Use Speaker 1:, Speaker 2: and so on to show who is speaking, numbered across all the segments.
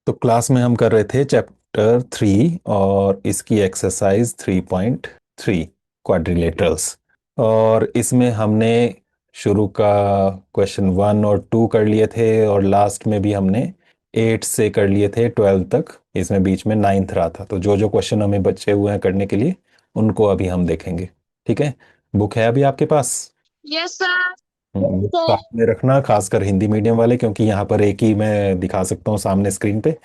Speaker 1: तो क्लास में हम कर रहे थे चैप्टर 3 और इसकी एक्सरसाइज 3.3 क्वाड्रिलेटरल्स। और इसमें हमने शुरू का क्वेश्चन 1 और 2 कर लिए थे और लास्ट में भी हमने 8 से कर लिए थे 12 तक। इसमें बीच में 9th रहा था। तो जो जो क्वेश्चन हमें बचे हुए हैं करने के लिए उनको अभी हम देखेंगे। ठीक है, बुक है अभी आपके पास?
Speaker 2: Yes sir.
Speaker 1: बुक साथ में रखना, खासकर हिंदी मीडियम वाले, क्योंकि यहाँ पर एक ही मैं दिखा सकता हूँ सामने स्क्रीन पे।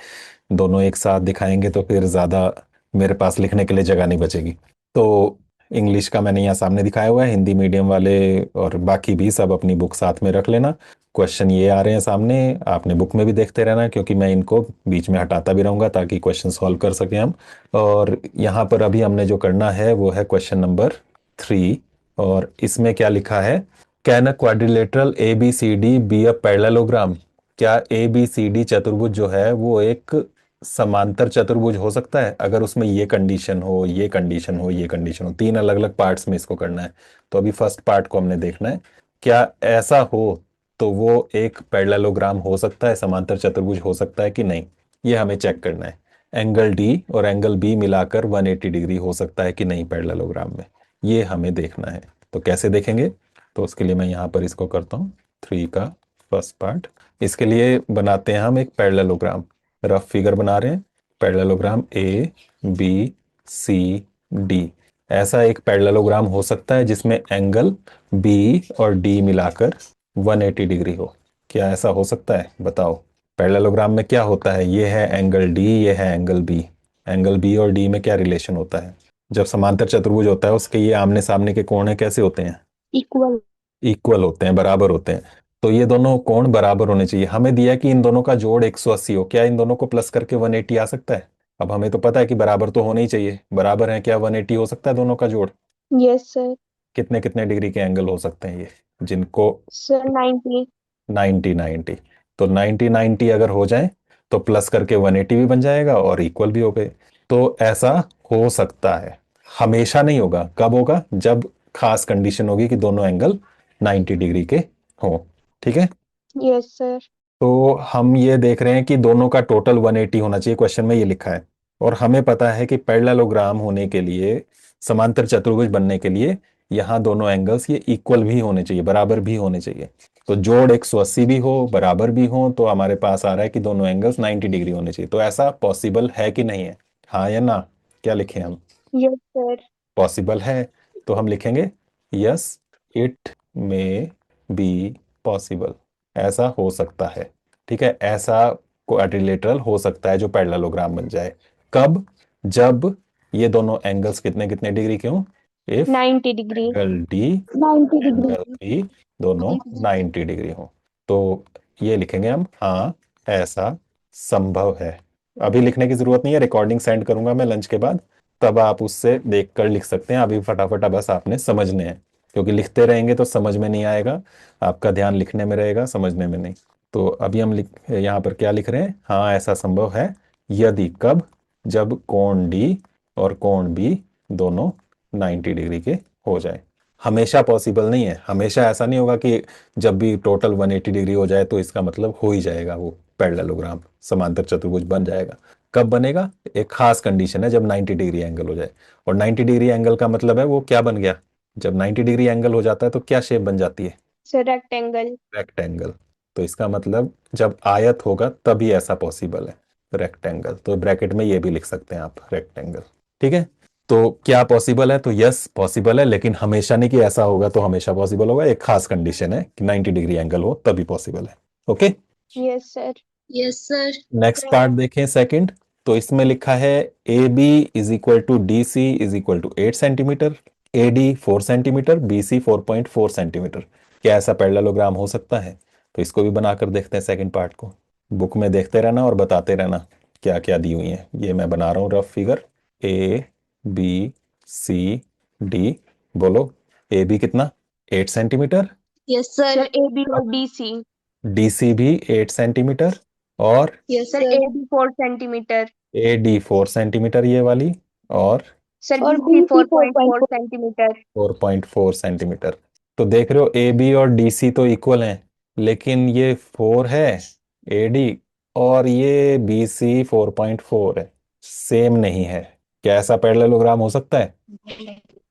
Speaker 1: दोनों एक साथ दिखाएंगे तो फिर ज़्यादा मेरे पास लिखने के लिए जगह नहीं बचेगी। तो इंग्लिश का मैंने यहाँ सामने दिखाया हुआ है, हिंदी मीडियम वाले और बाकी भी सब अपनी बुक साथ में रख लेना। क्वेश्चन ये आ रहे हैं सामने, आपने बुक में भी देखते रहना, क्योंकि मैं इनको बीच में हटाता भी रहूंगा ताकि क्वेश्चन सॉल्व कर सकें हम। और यहाँ पर अभी हमने जो करना है वो है क्वेश्चन नंबर 3। और इसमें क्या लिखा है? Can a quadrilateral A B C D be a parallelogram? क्या ए बी सी डी चतुर्भुज जो है वो एक समांतर चतुर्भुज हो सकता है अगर उसमें ये कंडीशन हो, ये कंडीशन हो, ये कंडीशन हो? तीन अलग अलग पार्ट्स में इसको करना है। तो अभी फर्स्ट पार्ट को हमने देखना है। क्या ऐसा हो तो वो एक पैरेललोग्राम हो सकता है, समांतर चतुर्भुज हो सकता है कि नहीं, ये हमें चेक करना है। एंगल डी और एंगल बी मिलाकर 180 डिग्री हो सकता है कि नहीं पैरेललोग्राम में, ये हमें देखना है। तो कैसे देखेंगे? तो उसके लिए मैं यहाँ पर इसको करता हूँ 3 का फर्स्ट पार्ट। इसके लिए बनाते हैं हम एक पैरेललोग्राम, रफ फिगर बना रहे हैं। Parallelogram A B C D, ऐसा एक पैरेललोग्राम हो सकता है जिसमें एंगल बी और डी मिलाकर 180 डिग्री हो। क्या ऐसा हो सकता है? बताओ। पैरेललोग्राम में क्या होता है? ये है एंगल डी, ये है एंगल बी। एंगल बी और डी में क्या रिलेशन होता है? जब समांतर चतुर्भुज होता है उसके ये आमने सामने के कोण कैसे होते हैं?
Speaker 2: इक्वल।
Speaker 1: इक्वल होते हैं, बराबर होते हैं। तो ये दोनों कोण बराबर होने चाहिए। हमें दिया कि इन दोनों का जोड़ 180 हो, क्या इन दोनों को प्लस करके 180 आ सकता है? अब हमें तो पता है कि बराबर तो होने ही चाहिए, बराबर है, क्या 180 हो सकता है दोनों का जोड़?
Speaker 2: Yes sir.
Speaker 1: कितने कितने डिग्री के एंगल हो सकते हैं ये, जिनको
Speaker 2: सर 90।
Speaker 1: 90 90? तो 90 90 अगर हो जाए तो प्लस करके 180 भी बन जाएगा और इक्वल भी हो गए। तो ऐसा हो सकता है, हमेशा नहीं होगा। कब होगा? जब खास कंडीशन होगी कि दोनों एंगल 90 डिग्री के हों। ठीक है,
Speaker 2: यस सर।
Speaker 1: तो हम ये देख रहे हैं कि दोनों का टोटल 180 होना चाहिए, क्वेश्चन में ये लिखा है। और हमें पता है कि पैरेललोग्राम होने के लिए, समांतर चतुर्भुज बनने के लिए, यहाँ दोनों एंगल्स ये इक्वल भी होने चाहिए, बराबर भी होने चाहिए। तो जोड़ 180 भी हो, बराबर भी हो, तो हमारे पास आ रहा है कि दोनों एंगल्स 90 डिग्री होने चाहिए। तो ऐसा पॉसिबल है कि नहीं है? हाँ या ना? क्या लिखें हम?
Speaker 2: Yes sir.
Speaker 1: पॉसिबल है, तो हम लिखेंगे यस इट में बी पॉसिबल, ऐसा हो सकता है। ठीक है, ऐसा क्वाड्रिलेटरल हो सकता है जो पैरेललोग्राम बन जाए। कब? जब ये दोनों एंगल्स कितने कितने डिग्री के हों। If
Speaker 2: 90 degree.
Speaker 1: Angle D
Speaker 2: 90 degree.
Speaker 1: Angle B दोनों 90 डिग्री हो। तो ये लिखेंगे हम, हाँ ऐसा संभव है। अभी लिखने की जरूरत नहीं है, रिकॉर्डिंग सेंड करूंगा मैं लंच के बाद, तब आप उससे देखकर लिख सकते हैं। अभी फटाफट बस आपने समझने हैं, क्योंकि लिखते रहेंगे तो समझ में नहीं आएगा, आपका ध्यान लिखने में रहेगा, समझने में नहीं। तो अभी हम यहाँ पर क्या लिख रहे हैं? हाँ ऐसा संभव है यदि, कब? जब कोण डी और कोण बी दोनों 90 डिग्री के हो जाए। हमेशा पॉसिबल नहीं है, हमेशा ऐसा नहीं होगा कि जब भी टोटल 180 डिग्री हो जाए तो इसका मतलब हो ही जाएगा, वो पैरेललोग्राम समांतर चतुर्भुज बन जाएगा। कब बनेगा? एक खास कंडीशन है, जब 90 डिग्री एंगल हो जाए। और 90 डिग्री एंगल का मतलब है वो क्या बन गया? जब 90 डिग्री एंगल हो जाता है तो क्या शेप बन जाती है?
Speaker 2: Sir rectangle.
Speaker 1: रेक्टेंगल। तो इसका मतलब जब आयत होगा तभी ऐसा पॉसिबल है, रेक्टेंगल। तो ब्रैकेट में ये भी लिख सकते हैं आप, रेक्टेंगल। ठीक है, तो क्या पॉसिबल है? तो यस पॉसिबल है, लेकिन हमेशा नहीं कि ऐसा होगा तो हमेशा पॉसिबल होगा। एक खास कंडीशन है कि 90 डिग्री एंगल हो तभी पॉसिबल है। Okay,
Speaker 2: yes sir. Yes sir.
Speaker 1: Next part देखें, सेकंड। तो इसमें लिखा है A B is equal to D C is equal to 8 centimetre, A D 4 centimetre, B C 4.4 centimetre. क्या ऐसा पैरेललोग्राम हो सकता है? तो इसको भी बनाकर देखते हैं सेकंड पार्ट को। बुक में देखते रहना और बताते रहना क्या क्या दी हुई है। ये मैं बना रहा हूँ rough figure. A B C D, बोलो। ए बी कितना? 8 centimetre.
Speaker 2: Yes sir. Sir A B और डी सी।
Speaker 1: डी सी भी 8 सेंटीमीटर। और
Speaker 2: yes sir A B 4 centimetre.
Speaker 1: A D 4 centimetre ये वाली। और
Speaker 2: सर और बी सी 4.4 सेंटीमीटर।
Speaker 1: 4.4 सेंटीमीटर। तो देख रहे हो ए बी और डी सी तो इक्वल हैं, लेकिन ये 4 है ए डी और ये BC 4.4 है, सेम नहीं है। क्या ऐसा पैरेललोग्राम हो सकता है?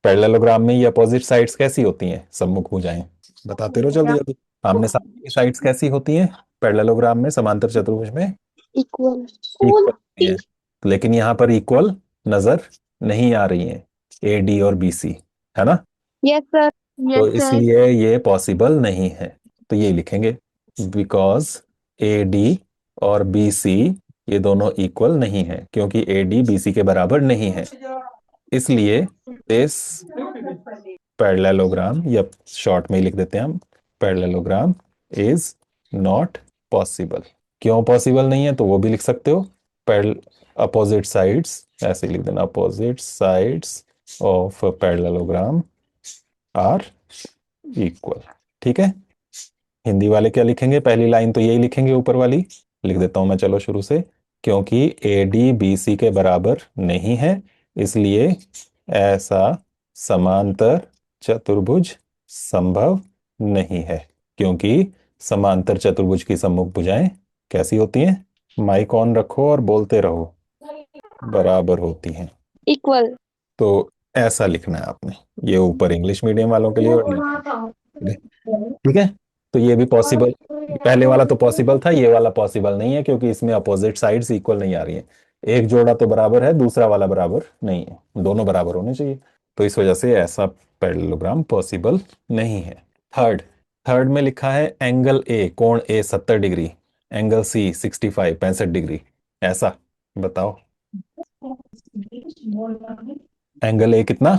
Speaker 1: पैरेललोग्राम में ये अपोजिट साइड्स कैसी होती हैं? सम्मुख भुजाएं। बताते रहो जल्दी जल्दी। आमने सामने की साइड्स कैसी होती हैं पैरेललोग्राम में, समांतर चतुर्भुज में?
Speaker 2: इक्वल।
Speaker 1: इक्वल होती हैं। लेकिन यहाँ पर इक्वल नजर नहीं आ रही हैं, AD और BC, है ना?
Speaker 2: Yes sir.
Speaker 1: तो
Speaker 2: यस सर।
Speaker 1: इसलिए ये पॉसिबल नहीं है। तो ये लिखेंगे, बिकॉज AD और BC ये दोनों इक्वल नहीं है, क्योंकि AD BC के बराबर नहीं है। इसलिए दिस पैरेललोग्राम, या शॉर्ट में ही लिख देते हैं हम, पैरेललोग्राम इज नॉट पॉसिबल। क्यों पॉसिबल नहीं है तो वो भी लिख सकते हो। पैरेल अपोजिट साइड्स, ऐसे ही लिख देना, opposite sides of parallelogram are equal. ठीक है। हिंदी वाले क्या लिखेंगे? पहली लाइन तो यही लिखेंगे, ऊपर वाली लिख देता हूं मैं, चलो शुरू से। क्योंकि AD BC के बराबर नहीं है, इसलिए ऐसा समांतर चतुर्भुज संभव नहीं है। क्योंकि समांतर चतुर्भुज की सम्मुख भुजाएं कैसी होती हैं? माइक ऑन रखो और बोलते रहो। बराबर होती हैं।
Speaker 2: इक्वल।
Speaker 1: तो ऐसा लिखना है आपने, ये ऊपर इंग्लिश मीडियम वालों के लिए और ठीक है। तो ये भी पॉसिबल, पहले वाला तो पॉसिबल था, ये वाला पॉसिबल नहीं है, क्योंकि इसमें अपोजिट साइड्स इक्वल नहीं आ रही है। एक जोड़ा तो बराबर है, दूसरा वाला बराबर नहीं है, दोनों बराबर होने चाहिए। तो इस वजह से ऐसा पैरेललोग्राम पॉसिबल नहीं है। थर्ड, थर्ड में लिखा है एंगल A, कोण A 70 degree, angle C 65, 65 degree. ऐसा बताओ, एंगल A कितना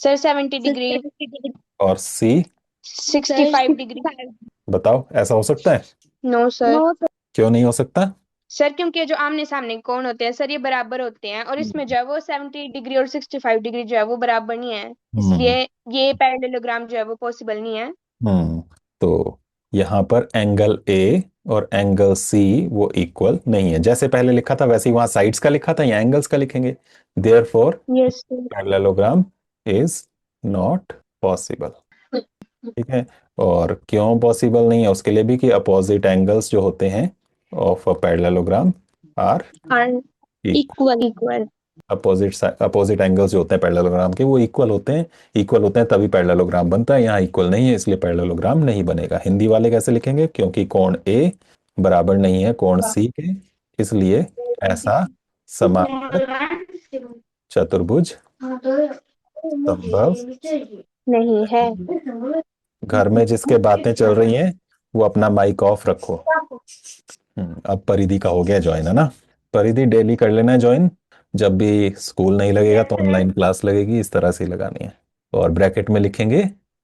Speaker 2: सर 70 डिग्री।
Speaker 1: और C?
Speaker 2: 65 डिग्री।
Speaker 1: बताओ, ऐसा हो सकता है?
Speaker 2: No sir.
Speaker 1: क्यों नहीं हो सकता?
Speaker 2: सर क्योंकि जो आमने सामने कोण होते हैं सर ये बराबर होते हैं, और इसमें जो है वो 70 डिग्री और 65 डिग्री जो है वो बराबर नहीं है,
Speaker 1: हम्म
Speaker 2: इसलिए ये पैरेललोग्राम जो है वो पॉसिबल नहीं है।
Speaker 1: हम्म तो यहाँ पर एंगल A और एंगल C वो इक्वल नहीं है। जैसे पहले लिखा था वैसे ही वहां साइड्स का लिखा था, यहाँ एंगल्स का लिखेंगे। Therefore
Speaker 2: yes sir.
Speaker 1: Parallelogram is not possible. ठीक है। और क्यों पॉसिबल नहीं है उसके लिए भी, कि अपोजिट एंगल्स जो होते हैं of a parallelogram are
Speaker 2: equal. Equal.
Speaker 1: Opposite opposite angles जो होते हैं पैरेललोग्राम के वो इक्वल होते हैं। इक्वल होते हैं तभी पैरेललोग्राम बनता है, यहाँ इक्वल नहीं है इसलिए पैरेललोग्राम नहीं बनेगा। हिंदी वाले कैसे लिखेंगे? क्योंकि कोण A बराबर नहीं है कोण C के, इसलिए ऐसा समांतर चतुर्भुज संभव।
Speaker 2: नहीं है।
Speaker 1: घर में जिसके बातें चल रही हैं वो अपना माइक ऑफ रखो। अब परिधि का हो गया ज्वाइन, है ना? परिधि डेली कर लेना है ज्वाइन। जब भी स्कूल नहीं लगेगा तो ऑनलाइन क्लास लगेगी, इस तरह से ही लगानी है। और ब्रैकेट में लिखेंगे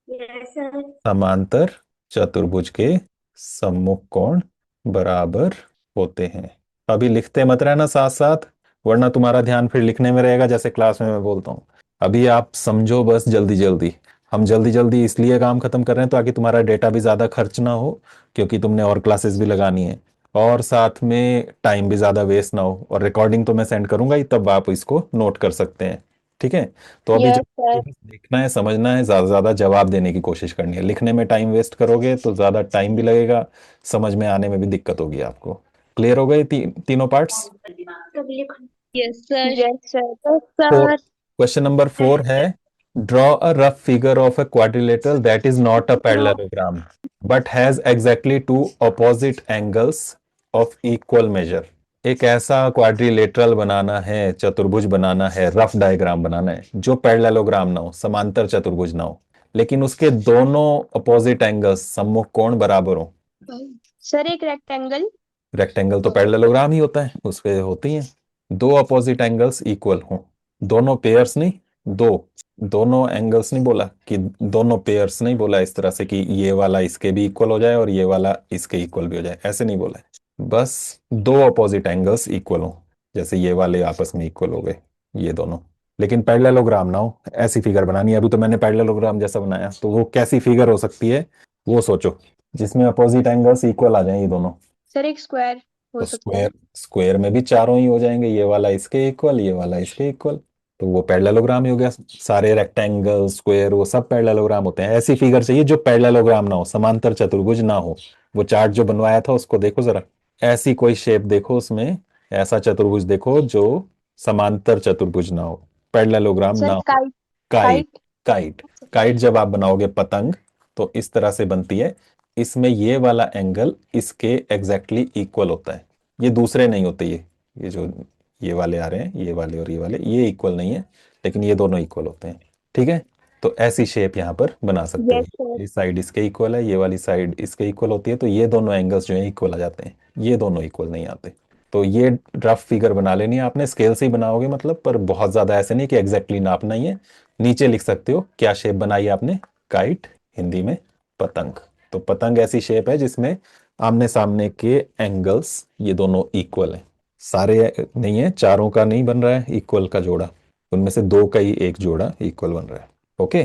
Speaker 1: समांतर चतुर्भुज के सम्मुख कोण बराबर होते हैं। अभी लिखते मत रहना साथ साथ, वरना तुम्हारा ध्यान फिर लिखने में रहेगा, जैसे क्लास में मैं बोलता हूँ। अभी आप समझो बस जल्दी जल्दी। हम जल्दी जल्दी इसलिए काम खत्म कर रहे हैं ताकि तुम्हारा डेटा भी ज्यादा खर्च ना हो, क्योंकि तुमने और क्लासेस भी लगानी है, और साथ में टाइम भी ज्यादा वेस्ट ना हो। और रिकॉर्डिंग तो मैं सेंड करूंगा ही, तब आप इसको नोट कर सकते हैं। ठीक है। तो अभी
Speaker 2: यस सर।
Speaker 1: देखना है, समझना है, ज्यादा ज्यादा जवाब देने की कोशिश करनी है। लिखने में टाइम वेस्ट करोगे तो ज्यादा टाइम भी लगेगा, समझ में आने में भी दिक्कत होगी आपको। क्लियर हो गए तीनों parts?
Speaker 2: Yes sir. Yes sir.
Speaker 1: Four, question number 4 है, draw a rough figure of a quadrilateral that is not a parallelogram but has exactly two opposite angles of equal measure. एक ऐसा क्वाड्रिलेटरल बनाना है, चतुर्भुज बनाना है, rough diagram बनाना है जो parallelogram ना हो, समांतर चतुर्भुज ना हो, लेकिन उसके दोनों अपोजिट एंगल्स सम्मुख कोण बराबर हो।
Speaker 2: सर एक रेक्टेंगल।
Speaker 1: रेक्टेंगल तो पैरेललोग्राम ही होता है, उसके होती हैं। दो अपोजिट एंगल्स इक्वल हों, दोनों पेयर्स नहीं, दो, दोनों एंगल्स नहीं बोला, कि दोनों पेयर्स नहीं बोला इस तरह से कि ये वाला इसके भी इक्वल हो जाए और ये वाला इसके इक्वल भी हो जाए, ऐसे नहीं बोला है। बस दो अपोजिट एंगल्स इक्वल हो, जैसे ये वाले आपस में इक्वल हो गए, ये दोनों। लेकिन पैरेललोग्राम ना हो, ऐसी फिगर बनानी है। अभी तो मैंने पैरेललोग्राम जैसा बनाया, तो वो कैसी फिगर हो सकती है वो सोचो, जिसमें अपोजिट एंगल्स इक्वल आ जाए ये दोनों।
Speaker 2: सर एक स्क्वायर हो
Speaker 1: तो
Speaker 2: सकता है।
Speaker 1: स्क्वायर, स्क्वायर में भी चारों ही हो जाएंगे, ये वाला इसके इक्वल, ये वाला इसके इक्वल, तो वो पैरेललोग्राम ही हो गया। सारे रेक्टेंगल, स्क्वायर, वो सब पैरेललोग्राम होते हैं। ऐसी फिगर चाहिए जो पैरेललोग्राम ना हो, समांतर चतुर्भुज ना हो। वो चार्ट जो बनवाया था उसको देखो जरा, ऐसी कोई शेप देखो उसमें, ऐसा चतुर्भुज देखो जो समांतर चतुर्भुज ना हो, पैरेललोग्राम ना
Speaker 2: सर
Speaker 1: हो।
Speaker 2: Kite.
Speaker 1: Kite.
Speaker 2: Kite.
Speaker 1: Kite. Kite जब आप बनाओगे पतंग, तो इस तरह से बनती है। इसमें ये वाला एंगल इसके एग्जैक्टली इक्वल होता है, ये दूसरे नहीं होते। ये जो ये वाले आ रहे हैं, ये वाले और ये वाले, ये इक्वल नहीं है, लेकिन ये दोनों इक्वल होते हैं। ठीक है, तो ऐसी शेप यहाँ पर बना सकते हो।
Speaker 2: Yes sir.
Speaker 1: ये साइड इसके इक्वल है, ये वाली साइड इसके इक्वल होती है, तो ये दोनों एंगल्स जो है इक्वल आ जाते हैं, ये दोनों इक्वल नहीं आते। तो ये रफ फिगर बना लेनी है आपने, स्केल से ही बनाओगे मतलब, पर बहुत ज्यादा ऐसे नहीं कि एग्जैक्टली नापना ही है। नीचे लिख सकते हो क्या शेप बनाई है आपने, काइट, हिंदी में पतंग। तो पतंग ऐसी शेप है जिसमें आमने सामने के एंगल्स ये दोनों इक्वल हैं। सारे नहीं है, चारों का नहीं बन रहा है इक्वल का जोड़ा, उनमें से दो का ही एक जोड़ा इक्वल बन रहा है। Okay,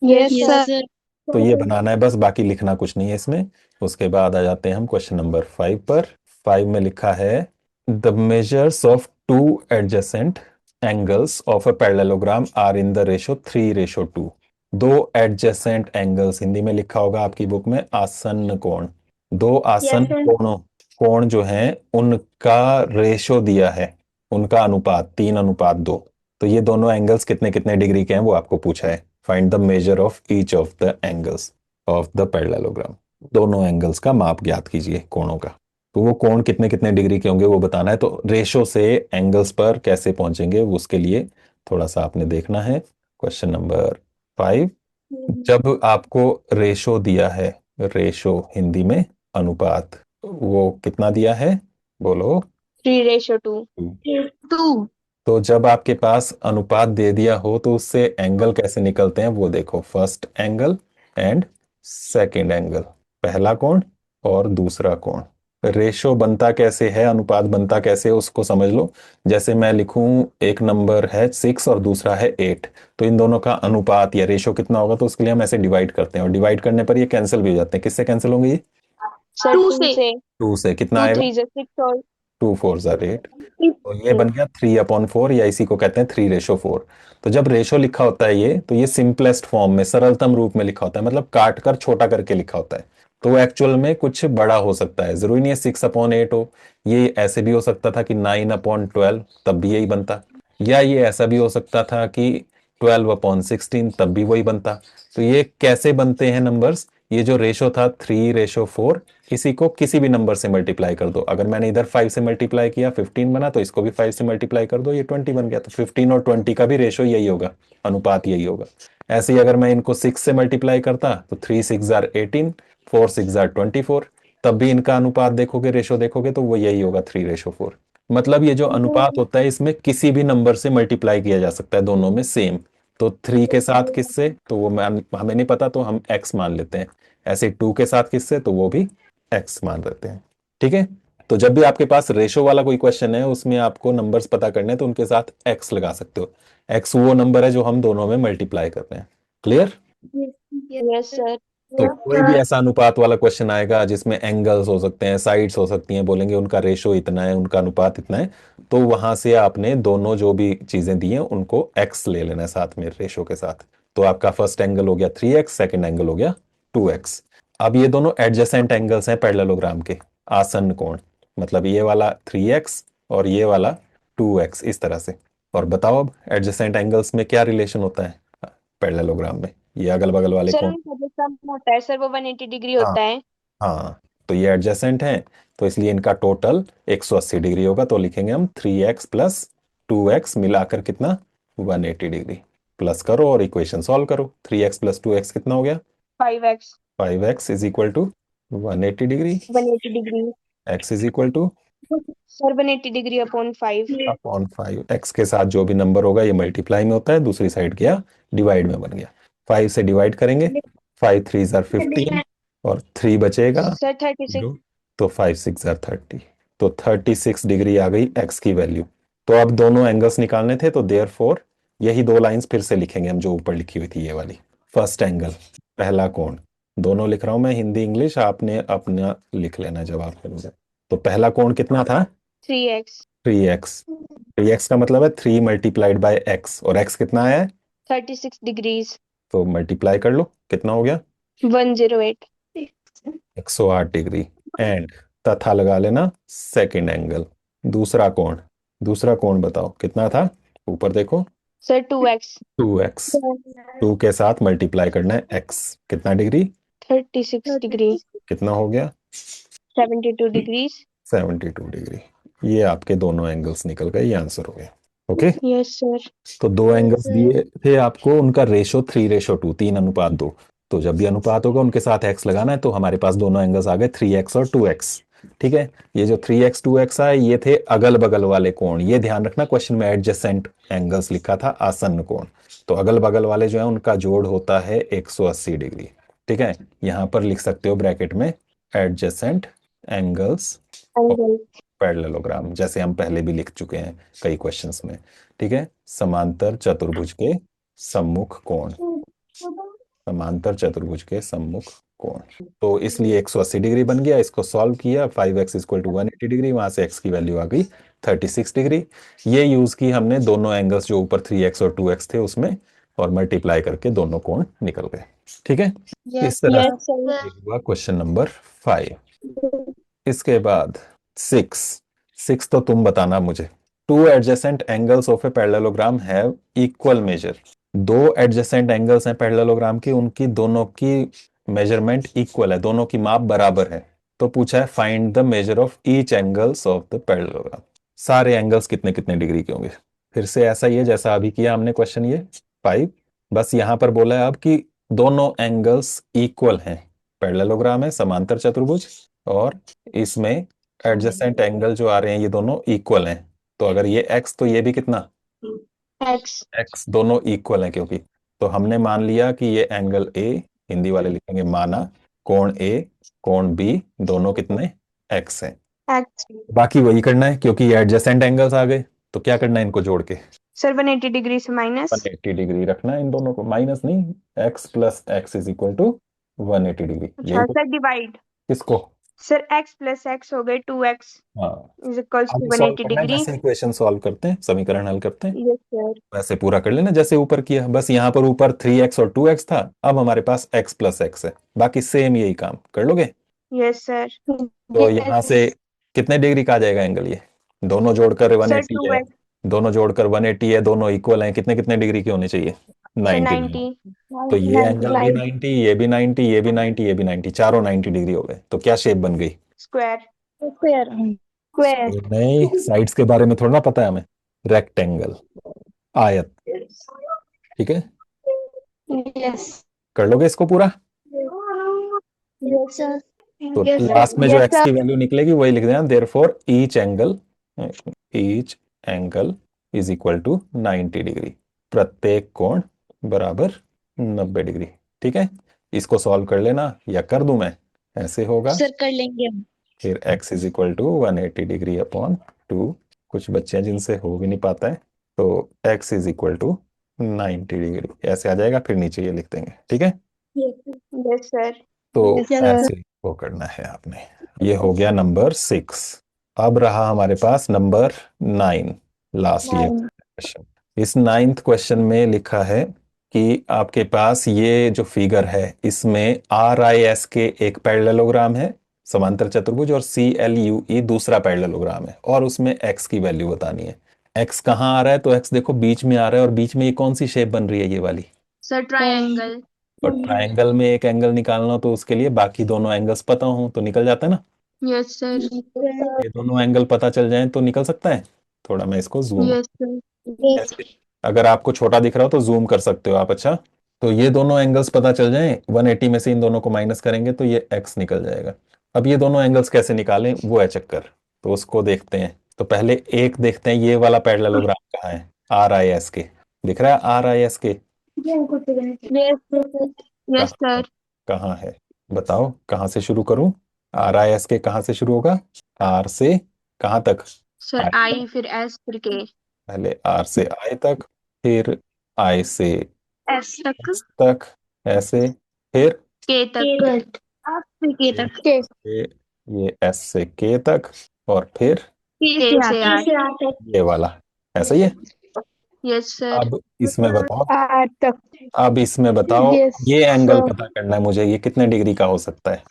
Speaker 2: yes
Speaker 3: yes
Speaker 2: sir.
Speaker 3: Sir.
Speaker 1: तो ये बनाना है बस, बाकी लिखना कुछ नहीं है इसमें। उसके बाद आ जाते हैं हम क्वेश्चन नंबर 5 पर। 5 में लिखा है the measures of two adjacent angles of a parallelogram are in the ratio 3:2। दो एडजेसेंट एंगल्स, हिंदी में लिखा होगा आपकी बुक में आसन्न कोण। दो आसन्न
Speaker 2: यस सर।
Speaker 1: कोणों, कोण जो हैं उनका रेशो दिया है, उनका अनुपात 3:2। तो ये दोनों एंगल्स कितने कितने डिग्री के हैं वो आपको पूछा है। Find the measure of each of the angles of the parallelogram. दोनों एंगल्स का माप ज्ञात कीजिए कोणों का। तो वो कोण कितने कितने डिग्री के होंगे वो बताना है। तो रेशो से एंगल्स पर कैसे पहुंचेंगे वो उसके लिए थोड़ा सा आपने देखना है। क्वेश्चन नंबर 5, जब आपको रेशो दिया है, रेशो हिंदी में अनुपात, वो कितना दिया है बोलो।
Speaker 2: 3:2।
Speaker 3: 2।
Speaker 1: तो जब आपके पास अनुपात दे दिया हो तो उससे एंगल कैसे निकलते हैं वो देखो, first angle and second angle, पहला कोण और दूसरा कोण। रेशो बनता कैसे है, अनुपात बनता कैसे है उसको समझ लो। जैसे मैं लिखूं, एक नंबर है 6 और दूसरा है 8, तो इन दोनों का अनुपात या रेशो कितना होगा, तो उसके लिए हम ऐसे डिवाइड करते हैं, और डिवाइड करने पर ये कैंसिल भी हो जाते हैं। किससे कैंसिल होंगे ये,
Speaker 2: सर
Speaker 3: 2
Speaker 2: टू
Speaker 3: से।
Speaker 2: से।
Speaker 1: 2 से। कितना
Speaker 2: 2
Speaker 1: आएगा,
Speaker 2: 3 6 और
Speaker 1: 2 4 8। तो ये बन गया 3/4, या इसी को कहते हैं 3:4। तो जब रेशो लिखा होता है ये, तो ये सिंपलेस्ट फॉर्म में, सरलतम रूप में लिखा होता है, मतलब काट कर छोटा करके लिखा होता है। तो वो एक्चुअल में कुछ बड़ा हो सकता है, जरूरी नहीं है 6/8 हो। ये ऐसे भी हो सकता था कि 9/12, तब भी यही बनता। या ये ऐसा भी हो सकता था कि 12/16, तब भी वही बनता। तो ये कैसे बनते हैं नंबर्स, ये जो रेशो था 3:4, इसी को किसी भी नंबर से मल्टीप्लाई कर दो। अगर मैंने इधर 5 से मल्टीप्लाई किया 15 बना, तो इसको भी 5 से मल्टीप्लाई कर दो, ये 20 बन गया। तो 15 और 20 का भी रेशो यही होगा, अनुपात यही होगा। ऐसे ही अगर मैं इनको 6 से मल्टीप्लाई करता, तो 3 6 आर 18, 4 6 आर 24, तब भी इनका अनुपात देखोगे, रेशो देखोगे, तो वो यही होगा 3:4। मतलब ये जो अनुपात होता है इसमें किसी भी नंबर से मल्टीप्लाई किया जा सकता है, दोनों में सेम। तो 3 के साथ किससे, तो वो हमें नहीं पता, तो हम x मान लेते हैं। ऐसे 2 के साथ किससे, तो वो भी x मान लेते हैं। ठीक है, तो जब भी आपके पास रेशो वाला कोई क्वेश्चन है, उसमें आपको नंबर्स पता करने हैं, तो उनके साथ x लगा सकते हो। x वो नंबर है जो हम दोनों में मल्टीप्लाई कर रहे हैं। क्लियर।
Speaker 2: Yes sir.
Speaker 1: तो कोई भी ऐसा अनुपात वाला क्वेश्चन आएगा जिसमें एंगल्स हो सकते हैं, साइड्स हो सकती हैं, बोलेंगे उनका रेशो इतना है, उनका अनुपात इतना है, तो वहां से आपने दोनों जो भी चीजें दी हैं उनको x ले लेना है साथ में, रेशो के साथ। तो आपका फर्स्ट एंगल हो गया 3x, सेकंड एंगल हो गया 2x। अब ये दोनों एडजेसेंट एंगल्स हैं पैरेललोग्राम के, आसन्न कोण। मतलब ये वाला 3x और ये वाला 2x, इस तरह से। और बताओ अब एडजेसेंट एंगल्स में क्या रिलेशन होता है पैरेललोग्राम में, ये अगल बगल वाले
Speaker 2: सर
Speaker 1: कोण।
Speaker 2: उनका जो सम होता है सर वो 180 डिग्री
Speaker 1: हाँ।
Speaker 2: होता है।
Speaker 1: हाँ, तो ये एडजेसेंट हैं, तो इसलिए इनका टोटल 180 डिग्री होगा। तो लिखेंगे हम 3x प्लस 2x मिलाकर कितना, 180 डिग्री। प्लस करो और इक्वेशन सॉल्व करो। 3x प्लस 2x कितना हो गया,
Speaker 2: 5x।
Speaker 1: 5x is equal to 180 degree.
Speaker 2: 180 degree.
Speaker 1: x is equal to
Speaker 2: sir 180 degree upon 5।
Speaker 1: Upon 5। x के साथ जो भी नंबर होगा ये मल्टीप्लाई में होता है, दूसरी साइड गया डिवाइड में, बन गया। 5 से डिवाइड करेंगे, 5 3 जार 15, और 3 बचेगा
Speaker 2: सर 36।
Speaker 1: 0, तो 5 6 जार 30। तो 36 डिग्री आ गई x की वैल्यू। तो अब दोनों एंगल्स निकालने थे, तो देयर फोर यही दो लाइंस फिर से लिखेंगे हम जो ऊपर लिखी हुई थी, ये वाली। फर्स्ट एंगल, पहला कोण, दोनों लिख रहा हूं मैं, हिंदी इंग्लिश, आपने अपना लिख लेना जवाब करोगे। तो पहला कोण कितना था,
Speaker 2: 3x।
Speaker 1: 3x। 3x का मतलब है 3 मल्टीप्लाइड बाय x, और x कितना है,
Speaker 2: 36 डिग्रीज।
Speaker 1: तो मल्टीप्लाई कर लो, कितना हो गया,
Speaker 2: 108।
Speaker 1: 108 डिग्री। एंड तथा लगा लेना सेकंड एंगल। दूसरा कोण बताओ कितना था, ऊपर देखो।
Speaker 2: Sir 2x।
Speaker 1: 2x। 2 के साथ मल्टीप्लाई करना है x, कितना डिग्री?
Speaker 2: 36 डिग्री।
Speaker 1: कितना हो गया?
Speaker 2: 72 डिग्रीज।
Speaker 1: 72 डिग्री। ये आपके दोनों एंगल्स निकल गए, ये आंसर हो गया। ओके।
Speaker 2: Yes sir.
Speaker 1: तो दो एंगल्स दिए थे आपको, उनका रेशो 3:2, 3:2। तो जब भी अनुपात होगा उनके साथ x लगाना है, तो हमारे पास दोनों एंगल्स आ गए 3x और 2x। ठीक है। ये जो 3x 2x आए ये थे अगल बगल वाले कोण। ये ध्यान रखना, क्वेश्चन में एडजेसेंट एंगल्स लिखा था, आसन्न कोण। तो अगल बगल वाले जो है उनका जोड़ होता है 180 डिग्री। ठीक है। यहां पर लिख सकते हो ब्रैकेट में एडजेसेंट एंगल्स
Speaker 2: एंगल।
Speaker 1: पैरेललोग्राम, जैसे हम पहले भी लिख चुके हैं कई क्वेश्चंस में। ठीक है। समांतर चतुर्भुज के सम्मुख कोण, समांतर चतुर्भुज के सम्मुख कोण। तो इसलिए 180 डिग्री बन गया। इसको सॉल्व किया, 5x इक्वल टू 180 डिग्री, वहां से x की वैल्यू आ गई 36 डिग्री। ये यूज की हमने दोनों एंगल्स जो ऊपर 3x और 2x थे उसमें, और मल्टीप्लाई करके दोनों कोण निकल गए। ठीक है। इस तरह
Speaker 2: यस
Speaker 1: से
Speaker 2: सर।
Speaker 1: ये हुआ क्वेश्चन नंबर 5। इसके बाद 6। 6 तो तुम बताना मुझे। To adjacent angles of a parallelogram have equal major. दो एडजेसेंट एंगल्स हैं पैरेललोग्राम की, उनकी दोनों की मेजरमेंट इक्वल है, दोनों की माप बराबर है। तो पूछा है find the measure of each angles of the parallelogram. सारे एंगल्स कितने कितने डिग्री के होंगे। फिर से ऐसा ही है जैसा अभी किया हमने क्वेश्चन ये 5। बस यहां पर बोला है अब कि दोनों एंगल्स इक्वल हैं। पैरेललोग्राम है, समांतर चतुर्भुज, और इसमें एडजेसेंट एंगल जो आ रहे हैं ये दोनों इक्वल हैं। तो अगर ये x तो ये भी कितना,
Speaker 2: एक्स।
Speaker 1: x, दोनों इक्वल हैं क्योंकि। तो हमने मान लिया कि ये एंगल A, हिंदी वाले लिखेंगे माना, कोण A कोण B दोनों कितने x हैं।
Speaker 2: एक्स।
Speaker 1: बाकी वही करना है क्योंकि ये एडजेसेंट एंगल्स आ गए। तो क्या करना है इनको जोड़ के,
Speaker 2: सर 180 डिग्री से माइनस।
Speaker 1: 180 डिग्री रखना है इन दोनों को, माइनस नहीं, x plus X is equal to 180 degree. यही
Speaker 2: अच्छा
Speaker 1: तो।
Speaker 2: Sir divide.
Speaker 1: किसको?
Speaker 2: सर x प्लस एक्स हो गए 2x
Speaker 1: हाँ।
Speaker 2: इज इक्वल्स टू
Speaker 1: आगे
Speaker 2: वन
Speaker 1: सॉल्व
Speaker 2: एटी
Speaker 1: करना है
Speaker 2: डिग्री
Speaker 1: जैसे इक्वेशन सॉल्व करते हैं, समीकरण हल करते हैं,
Speaker 2: यस सर।
Speaker 1: वैसे पूरा कर लेना जैसे ऊपर किया। बस यहाँ पर ऊपर 3x और 2x था, अब हमारे पास x प्लस एक्स है, बाकी सेम यही काम कर लोगे।
Speaker 2: Yes sir.
Speaker 1: तो यहाँ से कितने डिग्री का आ जाएगा एंगल ये, दोनों जोड़कर
Speaker 2: सर
Speaker 1: 180 है,
Speaker 2: 2x।
Speaker 1: दोनों जोड़कर 180 है, दोनों इक्वल हैं, कितने कितने डिग्री के होने चाहिए?
Speaker 2: Sir
Speaker 1: 90 degree.
Speaker 2: 90।
Speaker 1: तो ये एंगल भी 90, ये भी 90, ये भी 90, ये भी 90, चारों 90 डिग्री हो गए। तो क्या शेप बन गई?
Speaker 2: स्क्वायर। स्क्वायर। स्क्वायर।
Speaker 1: तो नहीं, साइड्स के बारे में थोड़ा ना पता है हमें। रेक्टेंगल, आयत। ठीक है।
Speaker 2: यस।
Speaker 1: कर लोगे इसको पूरा।
Speaker 2: Yes sir.
Speaker 1: तो
Speaker 2: यस
Speaker 1: लास्ट में जो
Speaker 2: यस
Speaker 1: x
Speaker 2: सर।
Speaker 1: की वैल्यू निकलेगी वही लिख देना, therefore each angle is equal to 90 degree. प्रत्येक कोण बराबर 90 डिग्री। ठीक है। इसको सॉल्व कर लेना, या कर दूं मैं, ऐसे होगा।
Speaker 2: सर कर लेंगे हम।
Speaker 1: फिर x is equal to 180 degree upon 2। कुछ बच्चे हैं जिनसे हो भी नहीं पाता है, तो x is equal to 90 degree ऐसे आ जाएगा, फिर नीचे ये लिख देंगे। ठीक है।
Speaker 2: Yes sir.
Speaker 1: तो
Speaker 2: यस सर।
Speaker 1: ऐसे वो करना है आपने। ये हो गया नंबर 6। अब रहा हमारे पास नंबर 9, लास्ट ये क्वेश्चन। इस नाइन्थ क्वेश्चन में लिखा है कि आपके पास ये जो फिगर है इसमें RIS के एक पैरेललोग्राम है, समांतर चतुर्भुज, और CLUE दूसरा पैरेललोग्राम है, और उसमें x की वैल्यू बतानी है। x कहाँ आ रहा है, तो x देखो बीच में आ रहा है, और बीच में ये कौन सी शेप बन रही है, ये वाली।
Speaker 2: Sir triangle.
Speaker 1: और ट्रायंगल में एक एंगल निकालना हो तो उसके लिए बाकी दोनों एंगल्स पता हो तो निकल जाता है ना।
Speaker 2: Yes sir.
Speaker 1: ये दोनों एंगल पता चल जाएं तो निकल सकता है। थोड़ा मैं इसको जूम,
Speaker 2: यस सर।
Speaker 1: ऐसे अगर आपको छोटा दिख रहा हो तो जूम कर सकते हो आप। अच्छा, तो ये दोनों एंगल्स पता चल जाएं, 180 में से इन दोनों को माइनस करेंगे तो ये x निकल जाएगा। अब ये दोनों एंगल्स कैसे निकालें वो है चक्कर, तो उसको देखते हैं। तो पहले एक देखते हैं ये वाला पैरेललोग्राम कहाँ है, RIS के। दिख रहा है RIS के?
Speaker 2: यस
Speaker 1: कहाँ है?
Speaker 2: सर।
Speaker 1: कहाँ है बताओ, कहाँ से शुरू करूं? RIS के कहाँ से शुरू होगा? R से कहाँ तक?
Speaker 2: सर
Speaker 1: I तक।
Speaker 2: आई फिर एस फिर के।
Speaker 1: पहले R से I तक, फिर I से
Speaker 2: एस तक।
Speaker 1: S तक, ऐसे, फिर
Speaker 2: के तक। आप फिर के
Speaker 1: ये
Speaker 2: तक। के
Speaker 1: ये S से K तक, और फिर
Speaker 2: से आर तक।
Speaker 1: ये वाला, ऐसा ही है।
Speaker 2: Yes sir.
Speaker 1: अब इसमें बताओ,
Speaker 2: आर तक।
Speaker 1: अब इसमें बताओ,
Speaker 2: यस
Speaker 1: ये एंगल
Speaker 2: सर।
Speaker 1: पता करना है मुझे, ये कितने डिग्री का हो सकता है,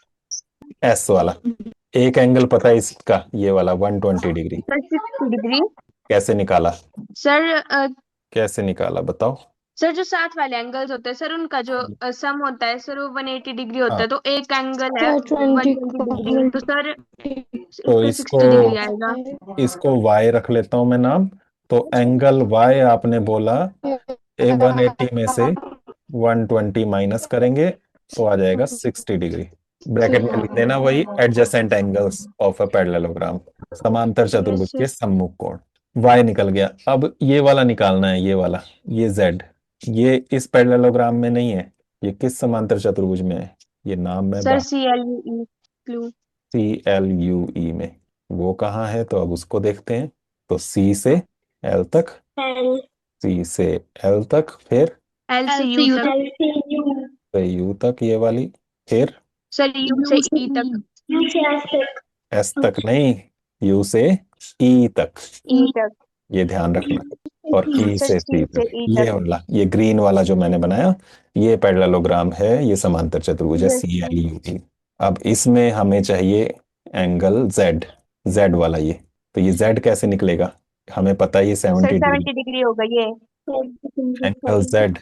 Speaker 1: S वाला। एक एंगल पता है इसका, ये वाला 120 डिग्री।
Speaker 2: Sir 60 degree.
Speaker 1: कैसे निकाला?
Speaker 2: सर
Speaker 1: कैसे निकाला बताओ।
Speaker 2: सर जो साथ वाले एंगल्स होते हैं सर, उनका जो सम होता है सर वो 180 डिग्री होता
Speaker 1: हाँ,
Speaker 2: है, तो एक एंगल है
Speaker 3: सर 20
Speaker 2: 120 डिग्री,
Speaker 3: को
Speaker 2: तो सर
Speaker 1: तो
Speaker 2: इसका
Speaker 1: इसको
Speaker 2: 60 डिग्री आएगा।
Speaker 1: इसको y रख लेता हूँ मैं नाम। तो एंगल y आपने बोला, ए 180 में से 120 माइनस करेंगे तो आ जाएगा 60 डिग्री। ब्रैकेट में लिख देना वही adjacent angles of a parallelogram, समांतर
Speaker 2: यस
Speaker 1: चतुर्भुज
Speaker 2: सर।
Speaker 1: के सम्मुख कोण। y निकल गया। अब ये वाला निकालना है, ये वाला, ये z। ये इस पैरेललोग्राम में नहीं है, ये किस समांतर चतुर्भुज में है? ये नाम मैं
Speaker 2: सर CLUE क्लू।
Speaker 1: CLUE में। वो कहाँ है तो अब उसको देखते हैं। तो C से L तक, C से L तक, फिर
Speaker 2: LCU तक।
Speaker 1: U तक ये वाली, फिर
Speaker 2: सर U से E तक।
Speaker 1: S तक नहीं, U से E तक।
Speaker 2: E तक।
Speaker 1: ये ध्यान रखना। और E
Speaker 2: सर
Speaker 1: से
Speaker 2: C
Speaker 1: C
Speaker 2: से
Speaker 1: तक,
Speaker 2: E
Speaker 1: ये
Speaker 2: तक।
Speaker 1: वाला, ये ग्रीन वाला जो मैंने बनाया, ये पैरेललोग्राम है, ये समांतर चतुर्भुज है
Speaker 2: यस सर।
Speaker 1: CLUE। अब इसमें हमें चाहिए एंगल Z, Z वाला ये। तो ये Z कैसे निकलेगा? हमें पता है ये
Speaker 2: सर
Speaker 1: 70 डिग्री।
Speaker 2: 70 डिग्री होगा ये।
Speaker 1: एंगल Z,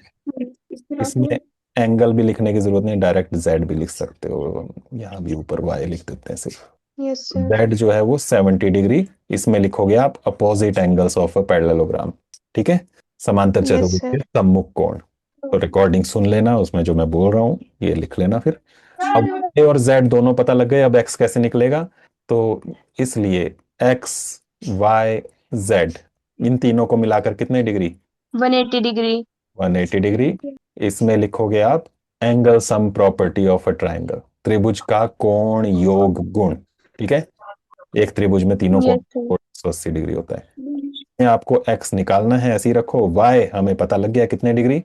Speaker 1: इसमें एंगल भी लिखने की जरूरत नहीं, डायरेक्ट Z भी लिख सकते हो। यहाँ भी ऊपर Y लिख देते हैं सिर्फ।
Speaker 2: Yes sir.
Speaker 1: Z जो है वो 70 डिग्री। इसमें लिखोगे आप opposite angles of a parallelogram. ठीक है, समांतर
Speaker 2: यस
Speaker 1: चतुर्भुज के
Speaker 2: सर।
Speaker 1: सम्मुख कोण। तो रिकॉर्डिंग सुन लेना, उसमें जो मैं बोल रहा हूँ ये लिख लेना फिर। अब A और Z दोनों पता लग गए, अब X कैसे निकलेगा? तो इसलिए X, Y, Z, इन तीनों को मिलाकर कितने डिग्री?
Speaker 2: 180 डिग्री।
Speaker 1: 180 डिग्री। इसमें लिखोगे आप angle sum property of a triangle, त्रिभुज का कोण योग गुण। ठीक है, एक त्रिभुज में तीनों कोण
Speaker 2: यस सर।
Speaker 1: 180 डिग्री होता है। इसमें आपको x निकालना है, ऐसे ही रखो। y हमें पता लग गया कितने degree,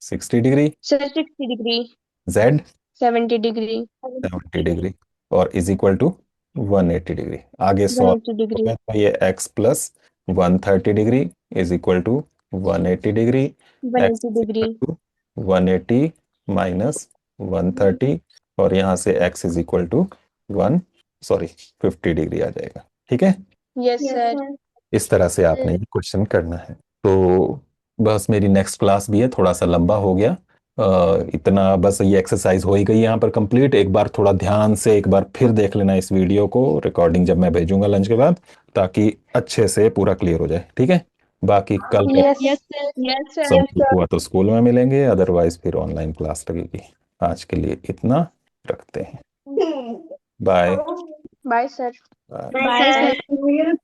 Speaker 1: 60 degree.
Speaker 2: Sir 60 degree.
Speaker 1: z
Speaker 2: 70 degree.
Speaker 1: 70 degree. और इज इक्वल टू 180 डिग्री। आगे सॉल्व
Speaker 2: 180 डिग्री।
Speaker 1: करोगे तो ये x plus 130 degree is equal to 180 degree. x
Speaker 2: 180 degree.
Speaker 1: Equal to 180 minus 130, और यहाँ से x is equal to 50 degree आ जाएगा। ठीक है,
Speaker 2: यस सर।
Speaker 1: इस तरह से आपने ये क्वेश्चन करना है। तो बस मेरी नेक्स्ट क्लास भी है, थोड़ा सा लंबा हो गया। इतना बस, ये एक्सरसाइज हो ही गई यहाँ पर कंप्लीट। एक बार थोड़ा ध्यान से एक बार फिर देख लेना इस वीडियो को, रिकॉर्डिंग जब मैं भेजूंगा लंच के बाद, ताकि अच्छे से पूरा क्लियर हो जाए। ठीक है, बाकी कल
Speaker 3: यस
Speaker 2: यस सर। यस
Speaker 1: सब
Speaker 2: सर।
Speaker 1: ठीक हुआ तो स्कूल में मिलेंगे, अदरवाइज फिर ऑनलाइन क्लास लगेगी। आज के लिए इतना रखते हैं। Bye.
Speaker 2: Bye sir.
Speaker 1: Bye.
Speaker 3: Bye sir.